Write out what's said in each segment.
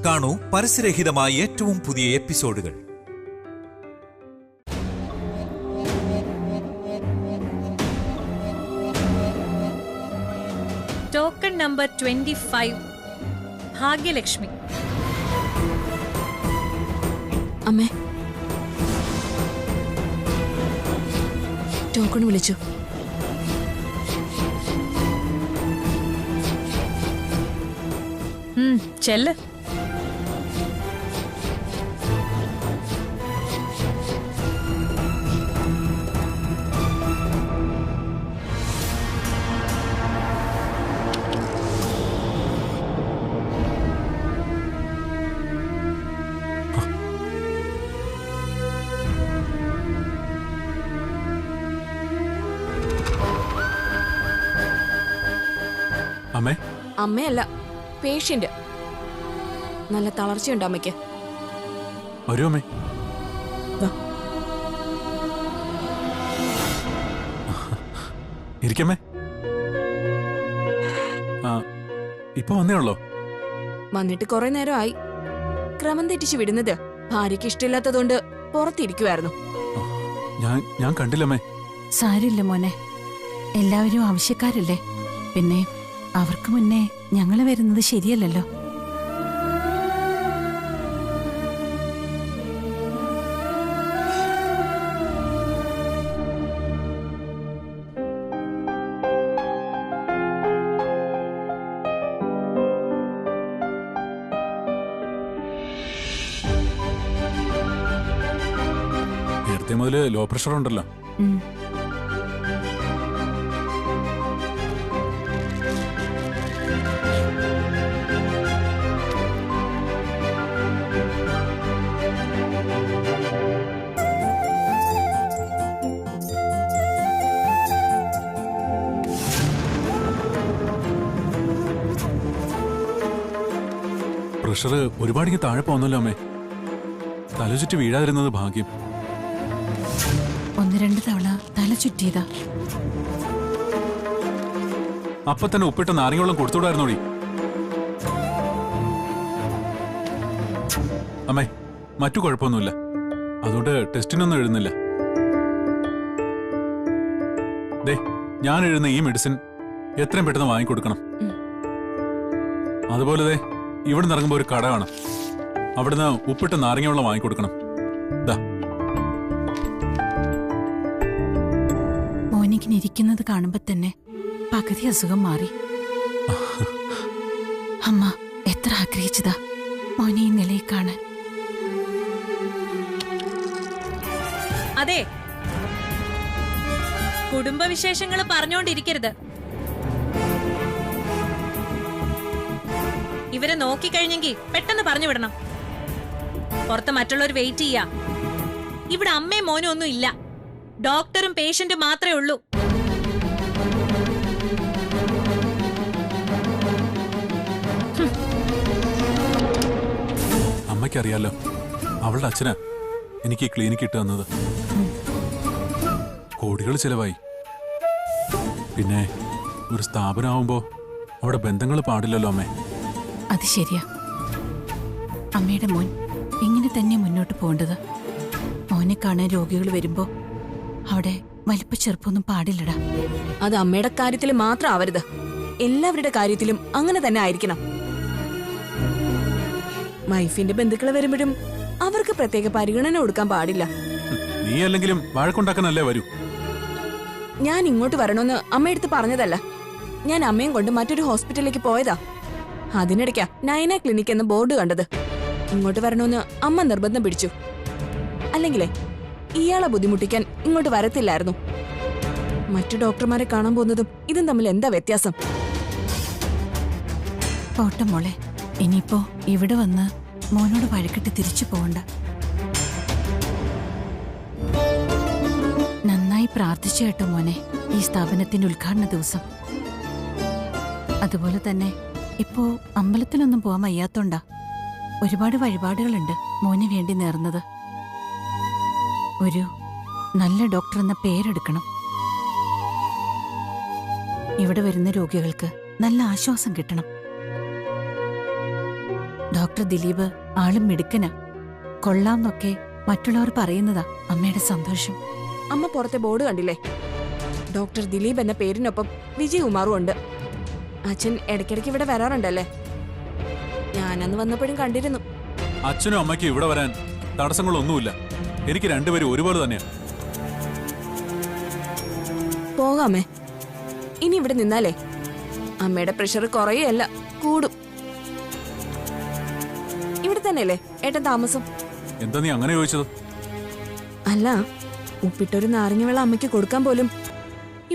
കാണൂ പരസ്യരഹിതമായ ഏറ്റവും പുതിയ എപ്പിസോഡുകൾ. Token number 25 Bhagyalakshmi. അമ്മേ, ടോക്കൺ വിളിച്ചു. ചെല്ല്. അമ്മേ? അമ്മയല്ല, പേഷ്യന്റ്. നല്ല തളർച്ചയുണ്ട് അമ്മയ്ക്ക്. വരൂ അമ്മേ. ഇരിക്കമ്മേ. ഇപ്പൊ വന്നേ ഉള്ളോ? വന്നിട്ട് കുറെ നേരമായി. ക്രമം തെറ്റിച്ച് വിടുന്നത് ഭാര്യയ്ക്ക് ഇഷ്ടമില്ലാത്തതുകൊണ്ട് പുറത്തിരിക്കുവായിരുന്നു. ഞാൻ കണ്ടില്ലമ്മേ. സാരില്ല മോനെ, എല്ലാവരും ആവശ്യക്കാരല്ലേ. പിന്നെ അവർക്ക് മുന്നേ ഞങ്ങള് വരുന്നത് ശരിയല്ലല്ലോ. നേരത്തെ മുതല് ലോ പ്രഷർ ഉണ്ടല്ലോ. പ്രഷർ ഒരുപാട് താഴെ പോന്നല്ലോ അമ്മേ. തലചുറ്റി വീഴാതിരുന്നത് ഭാഗ്യം. 1-2 തവണ തല ചുറ്റിയതാ. അപ്പൊ തന്നെ ഉപ്പിട്ട നാരങ്ങവെള്ളം കൊടുത്തുവിടായിരുന്നോടി. അമ്മേ, മറ്റു കുഴപ്പമൊന്നുമില്ല. അതുകൊണ്ട് ടെസ്റ്റിനൊന്നും എഴുതുന്നില്ല. ദേ, ഞാൻ എഴുതുന്ന ഈ മെഡിസിൻ എത്രയും പെട്ടെന്ന് വാങ്ങിക്കൊടുക്കണം. അതുപോലെ ദേ, ഇവിടുന്ന് ഇറങ്ങുമ്പോ ഒരു കട കാണാം. അവിടുന്ന് ഉപ്പിട്ട നാരങ്ങവെള്ളം വാങ്ങിക്കൊടുക്കണം. മോനിക്കിനിരിക്കുന്നത് കാണുമ്പോ തന്നെ പകുതി അസുഖം മാറി. അമ്മ എത്ര ആഗ്രഹിച്ചതാ മോനെ ഈ നിലയിൽ കാണാൻ. അതെ, കുടുംബവിശേഷങ്ങൾ പറഞ്ഞോണ്ടിരിക്കരുത്. ഇവരെ നോക്കിക്കഴിഞ്ഞെങ്കിൽ പെട്ടെന്ന് പറഞ്ഞു വിടണം. പുറത്ത് മറ്റുള്ളവർ വെയിറ്റ് ചെയ്യാ. ഇവിടെ അമ്മയും മോനും ഒന്നും ഇല്ല. ഡോക്ടറും പേഷ്യന്റും മാത്രമേ ഉള്ളൂ. അമ്മയ്ക്കറിയാലോ, അവളുടെ അച്ഛനാ എനിക്ക് ഈ ക്ലിനിക്ക് ഇട്ട് തന്നത്. കോടികൾ ചിലവായി. പിന്നെ ഒരു സ്ഥാപനമാവുമ്പോ അവിടെ ബന്ധങ്ങൾ പാടില്ലല്ലോ അമ്മേ. അത് ശരിയാ. അമ്മയുടെ മോൻ ഇങ്ങനെ തന്നെ മുന്നോട്ട് പോകേണ്ടത്. മോനെ കാണാൻ രോഗികൾ വരുമ്പോ അവിടെ വലിപ്പ ചെറുപ്പൊന്നും പാടില്ലടാ. അത് അമ്മയുടെ കാര്യത്തിൽ മാത്രം ആവരുത്, എല്ലാവരുടെ കാര്യത്തിലും അങ്ങനെ തന്നെ ആയിരിക്കണം. വൈഫിന്റെ ബന്ധുക്കൾ വരുമ്പോഴും അവർക്ക് പ്രത്യേക പരിഗണന കൊടുക്കാൻ പാടില്ല. നീ അല്ലെങ്കിലും വഴക്കുണ്ടാക്കാനല്ലേ വരൂ. ഞാൻ ഇങ്ങോട്ട് വരണമെന്ന് അമ്മയെടുത്ത് പറഞ്ഞതല്ല. ഞാൻ അമ്മയും കൊണ്ട് മറ്റൊരു ഹോസ്പിറ്റലിലേക്ക് പോയതാ. അതിനിടയ്ക്കാ നയന ക്ലിനിക് എന്ന ബോർഡ് കണ്ടത്. ഇങ്ങോട്ട് വരണമെന്ന് അമ്മ നിർബന്ധം പിടിച്ചു. അല്ലെങ്കിലേ ഇയാളെ ബുദ്ധിമുട്ടിക്കാൻ ഇങ്ങോട്ട് വരത്തില്ലായിരുന്നു. മറ്റു ഡോക്ടർമാരെ കാണാൻ പോകുന്നതും ഇതും തമ്മിൽ എന്താ വ്യത്യാസം? പോട്ടെ മോളെ, ഇനിയിപ്പോ ഇവിടെ വന്ന് മോനോട് വഴക്കിട്ട് തിരിച്ചു പോകണ്ട. നന്നായി പ്രാർത്ഥിച്ചു കേട്ടോ മോനെ ഈ സ്ഥാപനത്തിന്റെ ഉദ്ഘാടന ദിവസം. അതുപോലെ തന്നെ ഇപ്പോ അമ്പലത്തിലൊന്നും പോവാൻ വയ്യാത്തോണ്ടാ ഒരുപാട് വഴിപാടുകളുണ്ട് മോന് വേണ്ടി നേർന്നത്. ഒരു നല്ല ഡോക്ടർ എന്ന പേരെടുക്കണം. ഇവിടെ വരുന്ന രോഗികൾക്ക് നല്ല ആശ്വാസം കിട്ടണം. ഡോക്ടർ ദിലീപ് ആളും മിടുക്കനാ, കൊള്ളാംന്നൊക്കെ മറ്റുള്ളവർ പറയുന്നതാ അമ്മയുടെ സന്തോഷം. അമ്മ പുറത്തെ ബോർഡ് കണ്ടില്ലേ? ഡോക്ടർ ദിലീപ് എന്ന പേരിനൊപ്പം വിജയകുമാറും ഉണ്ട്. അച്ഛൻ ഇടയ്ക്കിടയ്ക്ക് ഇവിടെ വരാറുണ്ടല്ലേ? ഞാനന്ന് വന്നപ്പോഴും കണ്ടിരുന്നു. അച്ഛനും അമ്മയ്ക്കും ഇവിടെ വരാൻ തടസ്സങ്ങളൊന്നുമില്ല. എനിക്ക് രണ്ടുപേരും ഒരുപോലെ തന്നെയാ. പോകാമേ. ഇനി ഇവിടെ നിന്നാലേ അമ്മയുടെ പ്രഷർ കുറയല്ല, കൂടും. ഇവിടെ തന്നെയല്ലേ ഏട്ടൻ താമസം? എന്താ നീ അങ്ങനെ ചോദിച്ചത്? അല്ല, ഉപ്പിട്ടൊരു നാരങ്ങ വെള്ളം അമ്മയ്ക്ക് കൊടുക്കാൻ പോലും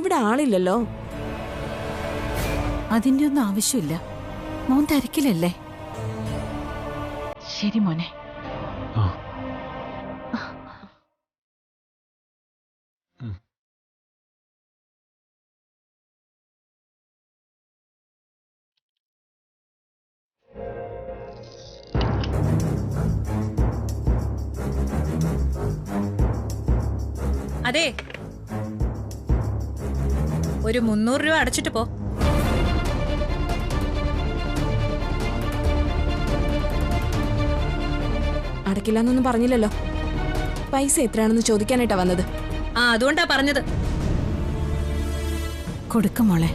ഇവിടെ ആളില്ലല്ലോ. അതിന്റെ ഒന്നും ആവശ്യമില്ല. മോൻ തിരക്കിലല്ലേ? ശരി മോനെ. അതെ, ഒരു 300 രൂപ അടച്ചിട്ട് പോ. അടക്കില്ലെന്നൊന്നും പറഞ്ഞില്ലല്ലോ. പൈസ എത്രയാണെന്ന് ചോദിക്കാനായിട്ടാ വന്നത്. ആ, അതുകൊണ്ടാ പറഞ്ഞത്. കൊടുക്കും മോളെ.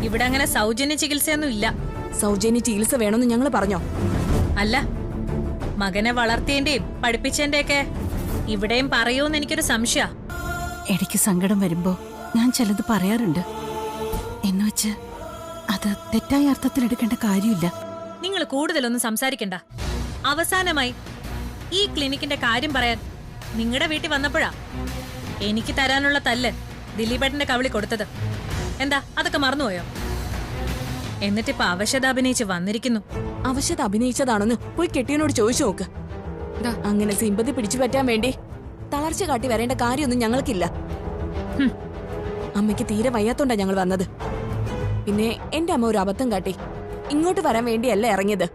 ഇവിടെ അങ്ങനെ സൗജന്യ ചികിത്സയൊന്നും ഇല്ല. സൗജന്യ ചികിത്സ വേണമെന്ന് ഞങ്ങൾ പറഞ്ഞോ? അല്ല, മകനെ വളർത്തിയന്റെയും പഠിപ്പിച്ചതിന്റെയൊക്കെ ഇവിടെയും പറയൂന്ന് എനിക്കൊരു സംശയ. ഇടയ്ക്ക് സങ്കടം വരുമ്പോ ഞാൻ ചിലത് പറയാറുണ്ട്. എന്നുവെച്ച് അത് തെറ്റായ അർത്ഥത്തിലെടുക്കേണ്ട കാര്യമില്ല. നിങ്ങൾ കൂടുതലൊന്നും സംസാരിക്കണ്ട. അവസാനമായി ഈ ക്ലിനിക്കിന്റെ കാര്യം പറയാൻ നിങ്ങളുടെ വീട്ടിൽ വന്നപ്പോഴാ എനിക്ക് തരാനുള്ള തല്ല് ദിലീപേട്ടന്റെ കവിളി കൊടുത്തത്. എന്താ അതൊക്കെ മറന്നുപോയോ? എന്നിട്ടിപ്പോ അവശത അഭിനയിച്ച് വന്നിരിക്കുന്നു. അവശത അഭിനയിച്ചതാണെന്ന് പോയി കെട്ടിയനോട് ചോദിച്ചു നോക്ക്. അങ്ങനെ സിമ്പതി പിടിച്ചു പറ്റാൻ വേണ്ടി തളർച്ച കാട്ടി വരേണ്ട കാര്യമൊന്നും ഞങ്ങൾക്കില്ല. അമ്മയ്ക്ക് തീരെ വയ്യാത്തോണ്ടാ ഞങ്ങൾ വന്നത്. പിന്നെ എന്റെ അമ്മ ഒരു അബദ്ധം കാട്ടി ഇങ്ങോട്ട് വരാൻ വേണ്ടിയല്ല ഇറങ്ങിയത്.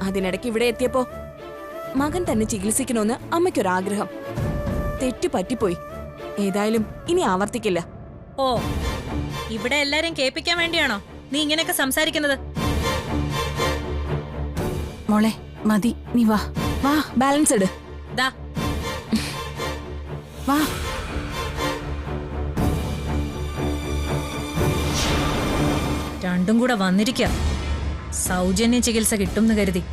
അതിനിടയ്ക്ക് ഇവിടെ എത്തിയപ്പോ മകൻ തന്നെ ചികിത്സിക്കണമെന്ന് അമ്മയ്ക്കൊരാഗ്രഹം. തെറ്റു പറ്റിപ്പോയി. ഏതായാലും ഇനി ആവർത്തിക്കില്ല. ഓ, ഇവിടെ എല്ലാരും കേൾപ്പിക്കാൻ വേണ്ടിയാണോ നീ ഇങ്ങനെയൊക്കെ സംസാരിക്കുന്നത്? മോളെ മതി, നീ വാ വാ. ബാലൻസ് ഇട്. ദാ വാ. രണ്ടും കൂടെ വന്നിരിക്കുക. സൗജന്യ ചികിത്സ കിട്ടുമെന്ന് കരുതി.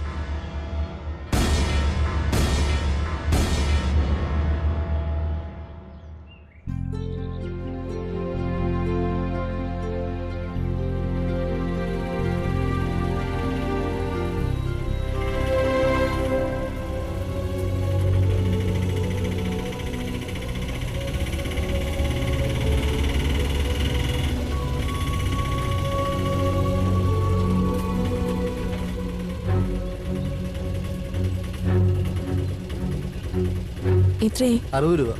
എത്രേ? 60 രൂപ.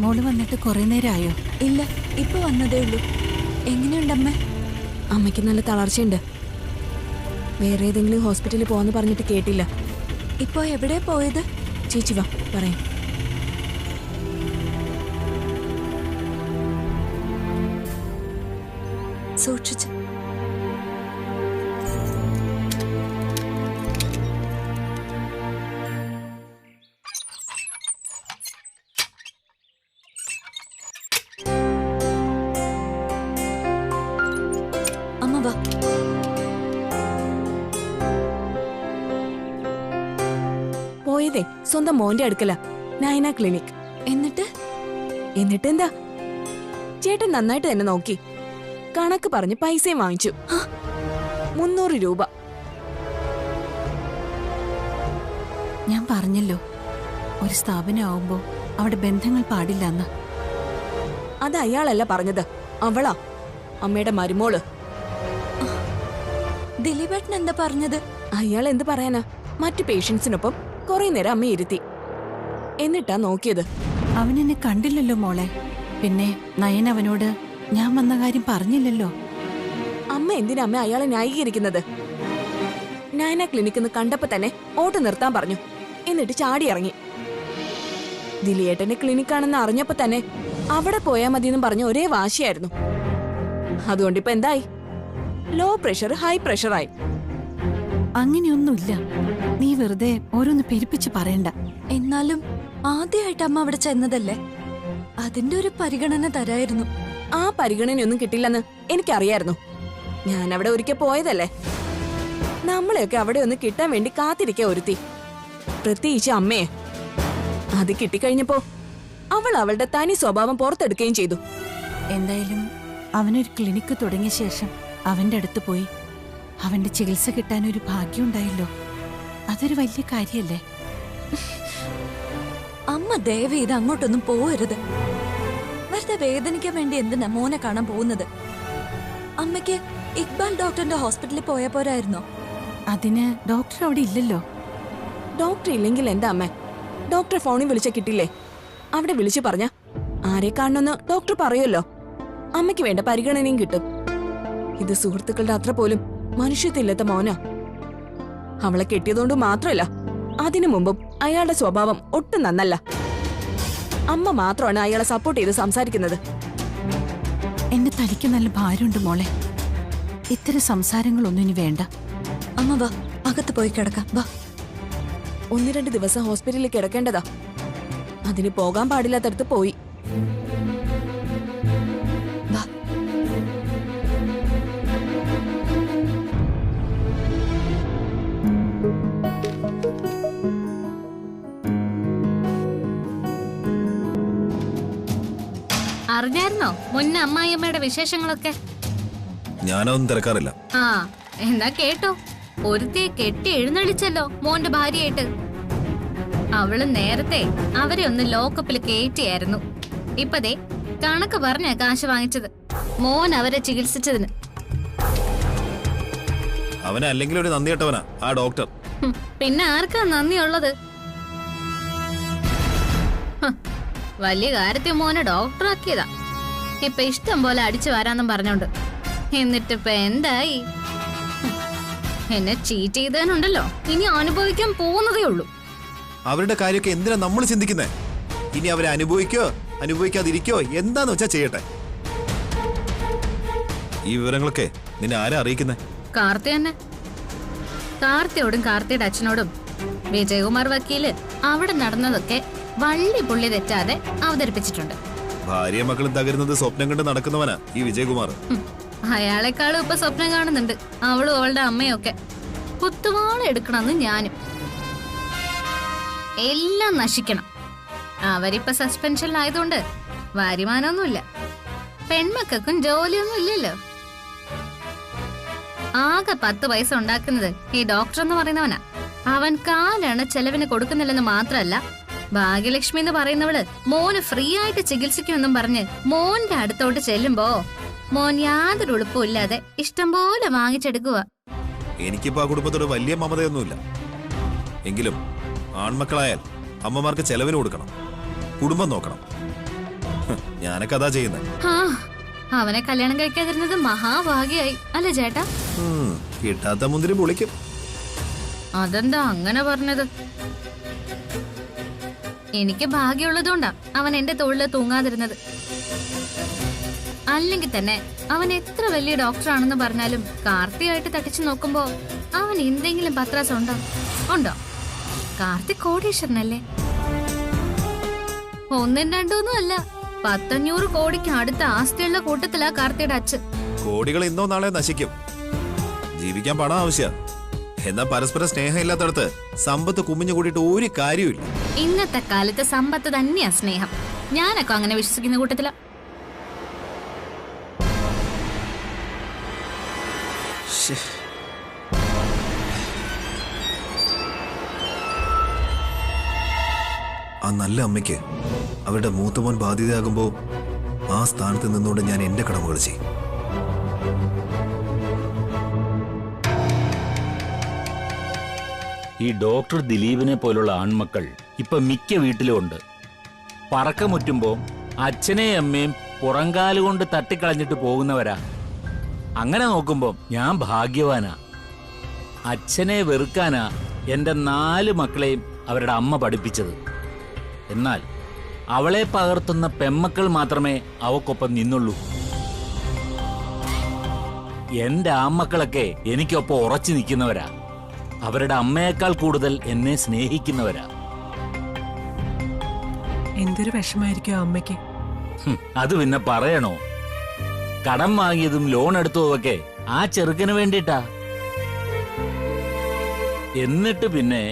മോള് വന്നിട്ട് കുറെ നേരമായോ? ഇല്ല, ഇപ്പൊ വന്നതേ ഉള്ളൂ. എങ്ങനെയുണ്ടമ്മ? അമ്മയ്ക്ക് നല്ല തളർച്ചയുണ്ട്. വേറെ ഏതെങ്കിലും ഹോസ്പിറ്റലിൽ പോവാന്ന് പറഞ്ഞിട്ട് കേട്ടില്ല. ഇപ്പൊ എവിടെ പോയത്? ചേച്ചി വാ പറയാം. സൂക്ഷിച്ച്. അമ്മ വാ. പോയതേ സ്വന്തം മോന്റെ അടുക്കല, നയന ക്ലിനിക്. എന്നിട്ട് എന്താ? ചേട്ടൻ നന്നായിട്ട് തന്നെ നോക്കി. കണക്ക് പറഞ്ഞ് പൈസയും വാങ്ങിച്ചു. 300 രൂപ. ഞാൻ പറഞ്ഞല്ലോ, ഒരു സ്ഥാപനമാവുമ്പോ അവിടെ ബന്ധങ്ങൾ പാടില്ലെന്ന്. അത് അയാളല്ല പറഞ്ഞത്, അവളാ, അമ്മയുടെ മരുമോള്. ദിലീപേട്ടൻ എന്താ പറഞ്ഞത്? അയാൾ എന്ത് പറയാനാ? മറ്റു പേഷ്യൻസിനൊപ്പം കുറെ നേരം അമ്മ ഇരുത്തി. എന്നിട്ടാ നോക്കിയത്. അവനെന്നെ കണ്ടില്ലല്ലോ മോളെ. പിന്നെ നയൻ അവനോട് ഞാൻ വന്ന കാര്യം പറഞ്ഞില്ലല്ലോ. അമ്മ പിന്നെ എന്തിനാ അമ്മ അയാളെ ന്യായീകരിക്കുന്നത്? നയന ക്ലിനിക്കെന്ന് കണ്ടപ്പോ തന്നെ ഓട്ട് നിർത്താൻ പറഞ്ഞു. എന്നിട്ട് ചാടി ഇറങ്ങി. ദിലിയേട്ടന്റെ ക്ലിനിക്കാണെന്ന് അറിഞ്ഞപ്പോ തന്നെ അവിടെ പോയാ മതിയെന്നും പറഞ്ഞ ഒരേ വാശിയായിരുന്നു. അതുകൊണ്ടിപ്പോ എന്തായി? ലോ പ്രഷർ ഹൈ പ്രഷറായി. അങ്ങനെയൊന്നുമില്ല. നീ വെറുതെ ഓരോന്ന് പെരുപ്പിച്ച് പറയണ്ട. എന്നാലും ആദ്യമായിട്ട് അമ്മ അവിടെ ചെന്നതല്ലേ, അതിന്റെ ഒരു പരിഗണന തരായിരുന്നു. ആ പരിഗണനയൊന്നും കിട്ടില്ലെന്ന് എനിക്കറിയായിരുന്നു. ഞാൻ അവിടെ ഒരിക്കൽ പോയതല്ലേ. നമ്മളെയൊക്കെ അവിടെ ഒന്ന് കിട്ടാൻ വേണ്ടി കാത്തിരിക്കാ ഒരുത്തി, പ്രത്യേകിച്ച് അമ്മയെ. അത് കിട്ടിക്കഴിഞ്ഞപ്പോ അവൾ അവളുടെ തനി സ്വഭാവം പുറത്തെടുക്കുകയും ചെയ്തു. എന്തായാലും അവനൊരു ക്ലിനിക്ക് തുടങ്ങിയ ശേഷം അവന്റെ അടുത്ത് പോയി അവന്റെ ചികിത്സ കിട്ടാനൊരു ഭാഗ്യമുണ്ടായല്ലോ. അതൊരു വലിയ കാര്യല്ലേ? അമ്മ ദയവ് ചെയ്ത് അങ്ങോട്ടൊന്നും പോവരുത്. വെറുതെ വേദനിക്കാൻ വേണ്ടി എന്തിനാ മോനെ കാണാൻ പോകുന്നത്? അമ്മയ്ക്ക് ഇക്ബാൽ ഡോക്ടറിന്റെ ഹോസ്പിറ്റലിൽ പോയാ പോരായിരുന്നോ? അതിന് ഡോക്ടർ അവിടെ ഇല്ലല്ലോ. ഡോക്ടർ ഇല്ലെങ്കിൽ എന്താ അമ്മ? ഡോക്ടറെ ഫോണിൽ വിളിച്ച കിട്ടില്ലേ? അവിടെ വിളിച്ചു പറഞ്ഞ ആരെ കാണണമെന്ന് ഡോക്ടർ പറയുമല്ലോ. അമ്മയ്ക്ക് വേണ്ട പരിഗണനയും കിട്ടും. ഇത് സുഹൃത്തുക്കളുടെ അത്ര പോലും മനുഷ്യത്തില്ലാത്ത മോനാ. അവളെ കെട്ടിയതുകൊണ്ട് മാത്രമല്ല, അതിനു മുമ്പും അയാളുടെ സ്വഭാവം ഒട്ടും നന്നല്ല. അമ്മ മാത്രമാണ് അയാളെ സപ്പോർട്ട് ചെയ്ത് സംസാരിക്കുന്നത്. എന്റെ തലയ്ക്ക് നല്ല ഭാരമുണ്ട് മോളെ. ഇത്തരം സംസാരങ്ങളൊന്നും ഇനി വേണ്ട. അമ്മ വാ, അകത്ത് പോയി കിടക്കാം വാ. 1-2 ദിവസം ഹോസ്പിറ്റലിൽ കിടക്കേണ്ടതാ. അതിന് പോകാൻ പാടില്ലാത്തടത്ത് പോയി. വാ. അറിഞ്ഞായിരുന്നോ മുന്നേ അമ്മായിയമ്മയുടെ വിശേഷങ്ങളൊക്കെ? ഞാനൊന്നും തിരക്കാറില്ല. ആ എന്നാ കേട്ടോ, ഒരുത്തിയെ കെട്ടി എഴുന്നള്ളിച്ചല്ലോ മോന്റെ ഭാര്യയായിട്ട്. അവള് നേരത്തെ അവരെ ഒന്ന് ലോക്കപ്പിൽ കയറ്റിയായിരുന്നു. ഇപ്പതേ കണക്ക് പറഞ്ഞ കാശ് വാങ്ങിച്ചത് മോൻ അവരെ ചികിത്സിച്ചതിന്. അവനെ അല്ലെങ്കിൽ ഒരു നന്ദി കേട്ടവനാ ആ ഡോക്ടർ. പിന്നെ ആർക്കാ നന്ദിയുള്ളത്? വലിയ കാര്യത്തിൽ മോനെ ഡോക്ടറാക്കിയതാ. ഇപ്പൊ ഇഷ്ടം പോലെ അടിച്ചു വരാന്നും പറഞ്ഞോണ്ട്. എന്നിട്ടിപ്പൊ എന്തായി? എന്നെ ചീറ്റ് ചെയ്തതിനുണ്ടല്ലോ, ഇനി അനുഭവിക്കാൻ പോകുന്നതേ ഉള്ളൂ. അവരുടെ കാര്യമൊക്കെ എന്തിനാ നമ്മൾ ചിന്തിക്കുന്നേ? ഇനി അവരെ അനുഭവിക്കോ അനുഭവിക്കാതിരിക്കോ എന്താന്ന് വെച്ചാ ചെയ്യട്ടെ. ഈ വിവരങ്ങളൊക്കെ നിന്നെ ആരാ അറിയിക്കുന്നേ? കാർത്തി തന്നെ. കാർത്തിയോടും കാർത്തിയുടെ അച്ഛനോടും വിജയകുമാർ വക്കീല് അവിടെ നടന്നതൊക്കെ വള്ളി പുള്ളി തെറ്റാതെ അവതരിപ്പിച്ചിട്ടുണ്ട്. ഭാര്യ മക്കളും തകരുന്നത് സ്വപ്നം കണ്ട് നടക്കുന്നവനാ ഈ വിജയകുമാർ. അയാളെക്കാളും ഇപ്പൊ സ്വപ്നം കാണുന്നുണ്ട് അവളും അവളുടെ അമ്മയൊക്കെ. കുത്തുവാള എടുക്കണമെന്ന് ഞാനും. എല്ലാം നശിക്കണം. അവരിപ്പൊ സസ്പെൻഷനിലായതുകൊണ്ട് വരുമാനമൊന്നുമില്ല. പെൺമക്കും ജോലിയൊന്നും ഇല്ലല്ലോ. ആകെ 10 പൈസ ഉണ്ടാക്കുന്നത് ഈ ഡോക്ടർ എന്ന് പറയുന്നവനാ. അവൻ കാലാണ് ചെലവിന് കൊടുക്കുന്നില്ലെന്ന് മാത്രല്ല, ഭാഗ്യലക്ഷ്മി എന്ന് പറയുന്നവള് മോന് ഫ്രീ ആയിട്ട് ചികിത്സിക്കുമെന്നും പറഞ്ഞ് മോന്റെ അടുത്തോട്ട് ചെല്ലുമ്പോ മോൻ യാതൊരു ഉളുപ്പും ഇല്ലാതെ ഇഷ്ടം പോലെ വാങ്ങിച്ചെടുക്കുക. എനിക്കിപ്പോ ആ കുടുംബത്തോട് വലിയ മമതയൊന്നുമില്ല. എങ്കിലും ആൺമക്കളായാൽ അമ്മമാർക്ക് ചെലവിന് കൊടുക്കണം, കുടുംബം നോക്കണം. ഞാനൊക്കെ അതാ ചെയ്യുന്നത്. അവനെ കല്യാണം കഴിക്കാതിരുന്നത് മഹാഭാഗ്യായി അല്ലേ ചേട്ടാ? കിട്ടാത്ത മുന്തിരി പൊളിക്കും. അതെന്താ അങ്ങനെ പറഞ്ഞത്? എനിക്ക് ഭാഗ്യമുള്ളതുകൊണ്ടാ അവൻ എന്റെ തോളില് തൂങ്ങാതിരുന്നത്. അല്ലെങ്കിൽ തന്നെ അവൻ എത്ര വലിയ ഡോക്ടറാണെന്ന് പറഞ്ഞാലും കാർത്തിയായിട്ട് തട്ടിച്ചു നോക്കുമ്പോ അവൻ എന്തെങ്കിലും പത്രാസം ഉണ്ടോ? കാർത്തി കോടീശ്വരനല്ലേ? 1, 2 അല്ല, 100-500 കോടിക്ക് അടുത്ത ആസ്തിയുള്ള കൂട്ടത്തിലാ കാർത്തിയുടെ അച്ഛൻ. കോടികൾ ഇന്നോ നാളെ നശിക്കും. ജീവിക്കാൻ പണം ആവശ്യ. എന്നാ പരസ്പരം സ്നേഹം ഇല്ലാത്തടത്ത് സമ്പത്ത് കുമിഞ്ഞു കൂടിയിട്ട് ഒരു കാര്യമില്ല. ഇന്നത്തെ കാലത്ത് സമ്പത്ത് തന്നെയാ സ്നേഹം. ഞാനൊക്കെ അങ്ങനെ വിശ്വസിക്കുന്ന കൂട്ടത്തില. ആ നല്ല അമ്മയ്ക്ക് അവരുടെ മൂത്തമോൻ ബാധ്യതയാകുമ്പോ ആ സ്ഥാനത്ത് നിന്നുകൊണ്ട് ഞാൻ എന്റെ കടമകൾ ചെയ്യും. ഈ ഡോക്ടർ ദിലീപിനെ പോലുള്ള ആൺമക്കൾ ഇപ്പൊ മിക്ക വീട്ടിലും ഉണ്ട്. പറക്കമുറ്റുമ്പോ അച്ഛനെയും അമ്മയും പുറങ്കാലുകൊണ്ട് തട്ടിക്കളഞ്ഞിട്ട് പോകുന്നവരാ. അങ്ങനെ നോക്കുമ്പോ ഞാൻ ഭാഗ്യവാനാ. അച്ഛനെ വെറുക്കാനാ എന്റെ 4 മക്കളെയും അവരുടെ അമ്മ പഠിപ്പിച്ചത്. എന്നാൽ അവളെ പകർത്തുന്ന പെമ്മക്കൾ മാത്രമേ അവക്കൊപ്പം നിന്നുള്ളൂ. എന്റെ ആമക്കളൊക്കെ എനിക്കൊപ്പം ഉറച്ചു നിൽക്കുന്നവരാ. അവരുടെ അമ്മയേക്കാൾ കൂടുതൽ എന്നെ സ്നേഹിക്കുന്നവരാ. എന്തൊരു വിഷമായിരിക്കും അമ്മയ്ക്ക്. അത് പിന്നെ പറയണോ? കടം വാങ്ങിയതും ലോൺ എടുത്തതുമൊക്കെ ആ ചെറുക്കന് വേണ്ടിട്ടാ. എന്നിട്ട് പിന്നെ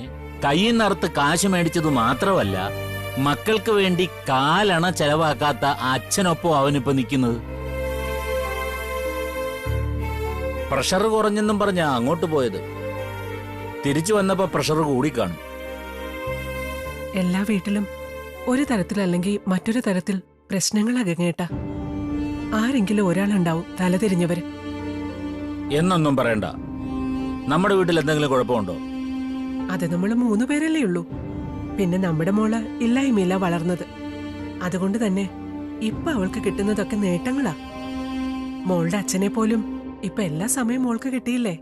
കയ്യിൽ നിറത്ത് കാശ് മേടിച്ചത് മാത്രമല്ല, മക്കൾക്ക് വേണ്ടി കാലണ ചെലവാക്കാത്ത അച്ഛനൊപ്പം അവനിപ്പോ നിൽക്കുന്നത്. പ്രഷർ കുറഞ്ഞെന്നും പറഞ്ഞാ അങ്ങോട്ട് പോയത്. തിരിച്ചു വന്നപ്പോ പ്രഷർ കൂടിക്കാണും. എല്ലാ വീട്ടിലും ഒരു തരത്തിലല്ലെങ്കിൽ മറ്റൊരു തരത്തിൽ പ്രശ്നങ്ങളാ ഗംഗേട്ട. ആരെങ്കിലും ഒരാളുണ്ടാവും തലതിരിഞ്ഞവര്. എന്നൊന്നും പറയണ്ട. നമ്മുടെ വീട്ടിൽ എന്തെങ്കിലും കുഴപ്പമുണ്ടോ? അത് നമ്മൾ 3 പേരല്ലേ ഉള്ളൂ. പിന്നെ നമ്മുടെ മോള് ഇല്ലായ്മയില്ല വളർന്നത്. അതുകൊണ്ട് തന്നെ ഇപ്പൊ അവൾക്ക് കിട്ടുന്നതൊക്കെ നേട്ടങ്ങളാ. മോളുടെ അച്ഛനെ പോലും ഇപ്പൊ എല്ലാ സമയം മോൾക്ക് കിട്ടിയില്ലേ.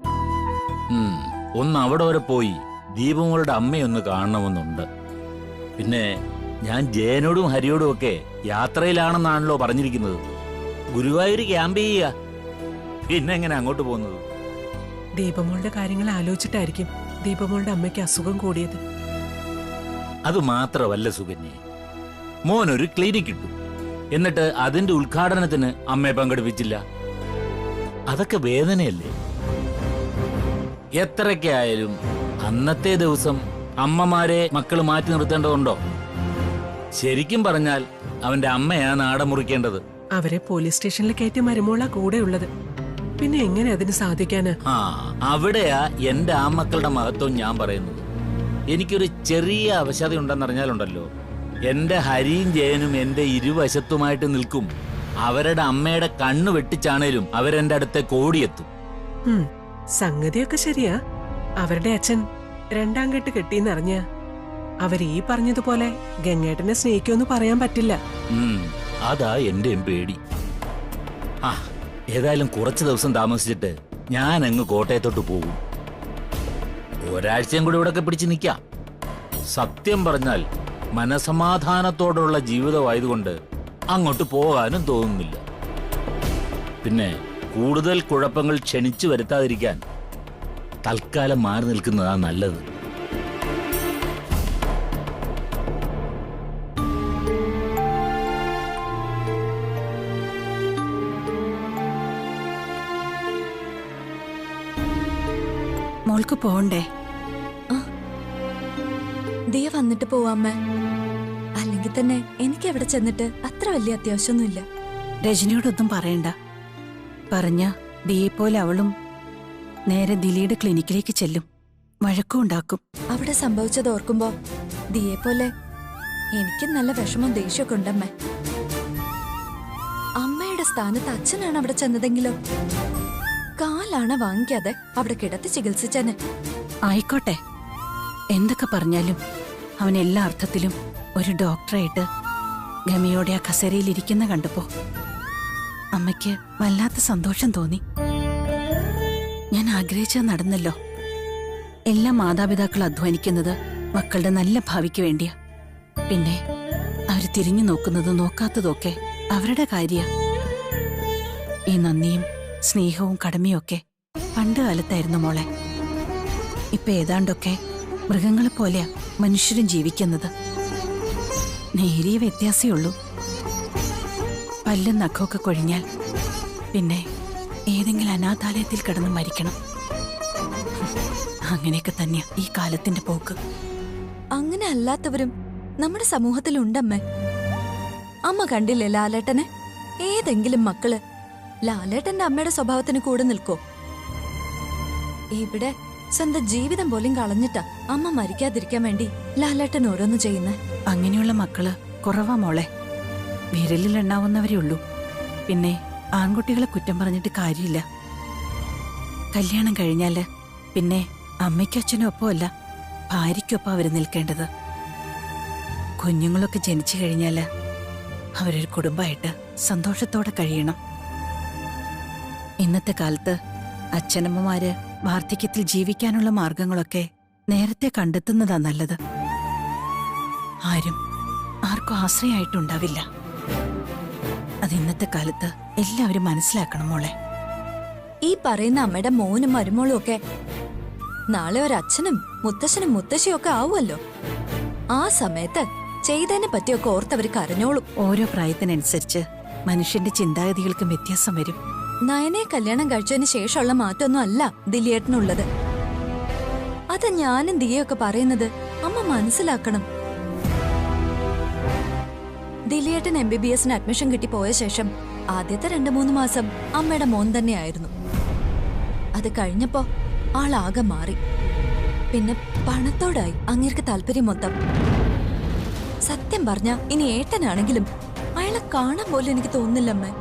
ഒന്ന് അവിടെ വരെ പോയി ദീപമോളുടെ അമ്മയൊന്ന് കാണണമെന്നുണ്ട്. പിന്നെ ഞാൻ ജയനോടും ഹരിയോടും ഒക്കെ യാത്രയിലാണെന്നാണല്ലോ പറഞ്ഞിരിക്കുന്നത്. ഗുരുവായൂർ ക്യാമ്പ് ചെയ്യുക. പിന്നെ എങ്ങനെ അങ്ങോട്ട് പോകുന്നത്? ദീപമോളുടെ കാര്യങ്ങൾ ആലോചിച്ചിട്ടായിരിക്കും ദീപമോളുടെ അമ്മയ്ക്ക് അസുഖം കൂടിയത്. അത് മാത്രമല്ല സുകന്യെ, മോനൊരു ക്ലിനിക് ഇട്ടു. എന്നിട്ട് അതിന്റെ ഉദ്ഘാടനത്തിന് അമ്മയെ പങ്കെടുപ്പിച്ചില്ല. അതൊക്കെ വേദനയല്ലേ? എത്രയ്ക്കായാലും അന്നത്തെ ദിവസം അമ്മമാരെ മക്കള് മാറ്റി നിർത്തേണ്ടതുണ്ടോ? ശരിക്കും പറഞ്ഞാൽ അവന്റെ അമ്മയാ നാട മുറിക്കേണ്ടത്. അവരെ പോലീസ് സ്റ്റേഷനിൽ കയറ്റി മരുമോളാ കൂടെ ഉള്ളത്. പിന്നെ എങ്ങനെ അതിന് സാധിക്കാന്? അവിടെയാ എന്റെ ആ മക്കളുടെ മഹത്വം ഞാൻ പറയുന്നത്. എനിക്കൊരു ചെറിയ അവശത ഉണ്ടെന്നറിഞ്ഞാലുണ്ടല്ലോ, എന്റെ ഹരിയും ജയനും എന്റെ ഇരുവശത്തുമായിട്ട് നിൽക്കും. അവരുടെ അമ്മയുടെ കണ്ണു വെട്ടിച്ചാണേലും അവരെന്റെ അടുത്തേക്ക് ഓടിയെത്തും. സംഗതിയൊക്കെ ശരിയാ. അവരുടെ അച്ഛൻ 2ാം കെട്ട് കെട്ടിയെന്നറിഞ്ഞ അവരീ പറഞ്ഞതുപോലെ ഗംഗേട്ടനെ സ്നേഹിക്കുമെന്ന് പറയാൻ പറ്റില്ല. അതാ എന്റെയും പേടി. ഏതായാലും കുറച്ചു ദിവസം താമസിച്ചിട്ട് ഞാൻ അങ്ങ് കോട്ടയത്തോട്ട് പോകും. ഒരാഴ്ചയും കൂടി ഇവിടെയൊക്കെ പിടിച്ചു നിൽക്കാം. സത്യം പറഞ്ഞാൽ മനസമാധാനത്തോടുള്ള ജീവിതമായതുകൊണ്ട് അങ്ങോട്ട് പോകാനും തോന്നുന്നില്ല. പിന്നെ കൂടുതൽ കുഴപ്പങ്ങൾ ക്ഷണിച്ചു വരുത്താതിരിക്കാൻ തൽക്കാലം മാറി നിൽക്കുന്നതാ നല്ലത്. മോൾക്ക് പോണ്ടേ? ദിയ വന്നിട്ട് പോവാമ്മ. അല്ലെങ്കിൽ തന്നെ എനിക്ക് അവിടെ ചെന്നിട്ട് അത്ര വലിയ അത്യാവശ്യമൊന്നുമില്ല. രജനിയോടൊന്നും പറയണ്ട. പറഞ്ഞ ദിയെ പോലെ അവളും നേരെ ദിലിയുടെ ക്ലിനിക്കിലേക്ക് ചെല്ലും. വഴക്കും ഉണ്ടാക്കും. അവിടെ സംഭവിച്ചത് ഓർക്കുമ്പോ ദിയെ പോലെ എനിക്ക് നല്ല വിഷമം ദേഷ്യമൊക്കെ ഉണ്ടമ്മ. അമ്മയുടെ സ്ഥാനത്ത് അച്ഛനാണ് അവിടെ ചെന്നതെങ്കിലോ കാലാണ് വാങ്ങിക്കാതെ അവിടെ കിടത്തി ചികിത്സിച്ചനെ. ആയിക്കോട്ടെ, എന്തൊക്കെ പറഞ്ഞാലും അവൻ എല്ലാ അർത്ഥത്തിലും ഒരു ഡോക്ടറായിട്ട് ഗമയോടെ ആ കസേരയിൽ ഇരിക്കുന്ന കണ്ടപ്പോ അമ്മയ്ക്ക് വല്ലാത്ത സന്തോഷം തോന്നി. ഞാൻ ആഗ്രഹിച്ചത് നടന്നല്ലോ. എല്ലാ മാതാപിതാക്കൾ അധ്വാനിക്കുന്നത് മക്കളുടെ നല്ല ഭാവിക്ക് വേണ്ടിയാ. പിന്നെ അവര് തിരിഞ്ഞു നോക്കുന്നത് നോക്കാത്തതൊക്കെ അവരുടെ കാര്യ. ഈ നന്ദിയും സ്നേഹവും കടമയും ഒക്കെ പണ്ട് കാലത്തായിരുന്നു മോളെ. ഇപ്പൊ ഏതാണ്ടൊക്കെ മൃഗങ്ങളെ പോലെയാ മനുഷ്യരും ജീവിക്കുന്നത്. നേരിയ വ്യത്യാസേ ഉള്ളൂ. പല്ലും നഖമൊക്കെ കൊഴിഞ്ഞാൽ പിന്നെ ഏതെങ്കിലും അനാഥാലയത്തിൽ കിടന്ന് മരിക്കണം. അങ്ങനെയൊക്കെ തന്നെയാ ഈ കാലത്തിന്റെ പോക്ക്. അങ്ങനെ അല്ലാത്തവരും നമ്മുടെ സമൂഹത്തിലുണ്ടമ്മേ. അമ്മ കണ്ടില്ലേ ലാലേട്ടനെ? ഏതെങ്കിലും മക്കള് ലാലേട്ടന്റെ അമ്മയുടെ സ്വഭാവത്തിന് കൂടെ നിൽക്കോ? ഇവിടെ സ്വന്തം ജീവിതം പോലും കളഞ്ഞിട്ടാ അമ്മ മരിക്കാതിരിക്കാൻ വേണ്ടി ലാലേട്ടൻ ഓരോന്ന് ചെയ്യുന്നേ. അങ്ങനെയുള്ള മക്കള് കുറവാ മോളെ. വിരലിൽ എണ്ണാവുന്നവരേ ഉള്ളൂ. പിന്നെ ആൺകുട്ടികളെ കുറ്റം പറഞ്ഞിട്ട് കാര്യമില്ല. കല്യാണം കഴിഞ്ഞാല് പിന്നെ അമ്മയ്ക്കും അച്ഛനും ഒപ്പമല്ല ഭാര്യയ്ക്കൊപ്പം അവര് നിൽക്കേണ്ടത്. കുഞ്ഞുങ്ങളൊക്കെ ജനിച്ചു കഴിഞ്ഞാല് അവരൊരു കുടുംബമായിട്ട് സന്തോഷത്തോടെ കഴിയണം. ഇന്നത്തെ കാലത്ത് അച്ഛനമ്മമാര് വാർദ്ധക്യത്തിൽ ജീവിക്കാനുള്ള മാർഗങ്ങളൊക്കെ നേരത്തെ കണ്ടെത്തുന്നതാ നല്ലത്. ആർക്കും ആശ്രയമായിട്ടുണ്ടാവില്ല. അത് ഇന്നത്തെ കാലത്ത് എല്ലാവരും മനസ്സിലാക്കണം മോളെ. ഈ പറയുന്ന അമ്മയുടെ മോനും മരുമോളും ഒക്കെ നാളെ ഒരു അച്ഛനും മുത്തശ്ശനും മുത്തശ്ശിയും ഒക്കെ ആവുമല്ലോ. ആ സമയത്ത് ചെയ്തതിനെ പറ്റിയൊക്കെ ഓർത്തവർ കരഞ്ഞോളും. ഓരോ പ്രായത്തിനനുസരിച്ച് മനുഷ്യന്റെ ചിന്താഗതികൾക്കും വ്യത്യാസം വരും. നയനെ കല്യാണം കഴിച്ചതിന് ശേഷമുള്ള മാറ്റമൊന്നും അല്ല ദിലിയേട്ടനുള്ളത്. അത് ഞാനും ദിയയൊക്കെ പറയുന്നത് അമ്മ മനസ്സിലാക്കണം. ദിലിയേട്ടൻ MBBS അഡ്മിഷൻ കിട്ടി പോയ ശേഷം ആദ്യത്തെ 2-3 മാസം അമ്മയുടെ മോൻ തന്നെയായിരുന്നു. അത് കഴിഞ്ഞപ്പോ ആളാകെ മാറി. പിന്നെ പണത്തോടായി അങ്ങേർക്ക് താല്പര്യം മൊത്തം. സത്യം പറഞ്ഞ ഇനി ഏട്ടനാണെങ്കിലും അയാളെ കാണാൻ പോലും എനിക്ക് തോന്നുന്നില്ലമ്മേ.